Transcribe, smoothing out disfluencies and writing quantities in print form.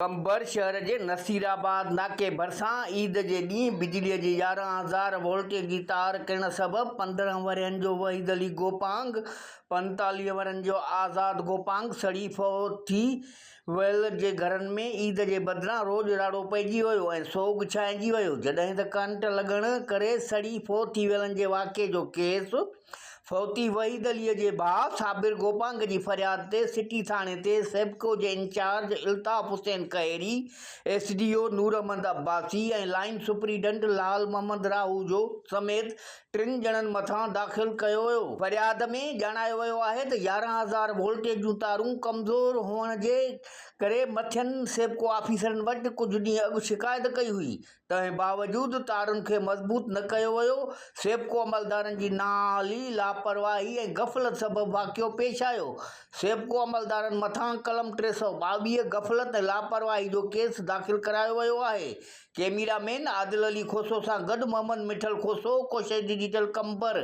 कंबर शहर जे नसीराबाद नाके भरिसां ईद जे ॾींहुं बिजलीअ जी 11,000 वोल्टेज जी तार किरण सबबि 15 वरियनि जो वहीद अली गोपांग, 45 वरियनि जो आज़ाद गोपांग सड़ी फौत थी वियल जे घरनि में ईद जे बदिरां रोज़ राड़ो पइजी वियो ऐं सोग छाइजी वियो। जॾहिं त करंट लॻण करे सड़ी फौत थी वियलनि जे वाक़िए जो केस फौती वहीद अलीअ जे भाउ साबिर गोपांग जी फरियाद ते सिटी थाणे ते सेबको जे इंचार्ज इल्ताफ़ हुसैन कहरी, एसडीओ नूर अहमद अब्बासी ऐं लाइन सुपरीडेंट लाल मोहम्मद राहू जो समेत 3 ॼणनि मथां दाख़िल कयो वियो। फरियाद में ॼाणायो वियो आहे त 11,000 वोल्टेज जूं तारूं कमज़ोर हुअण जे करे मथियनि सेबको ऑफिसरनि वटि कुझु ॾींहं अॻु शिकायत कई हुई। तंहिं बावजूदि तारुनि खे मज़बूत न कयो वियो। सेबको अमलदारनि जी नाली लापरवाही ऐं गफ़लत सबबि वाक़ियो पेश आयो। सेबको अमलदारनि मथां कलम 322 गफ़लत ऐं लापरवाही जो केस दाख़िल करायो वियो आहे। कैमरामैन आदिल अली खोसो सां गॾु मोहम्मद मिठल खोसो, कोशिश डिजिटल कंबर।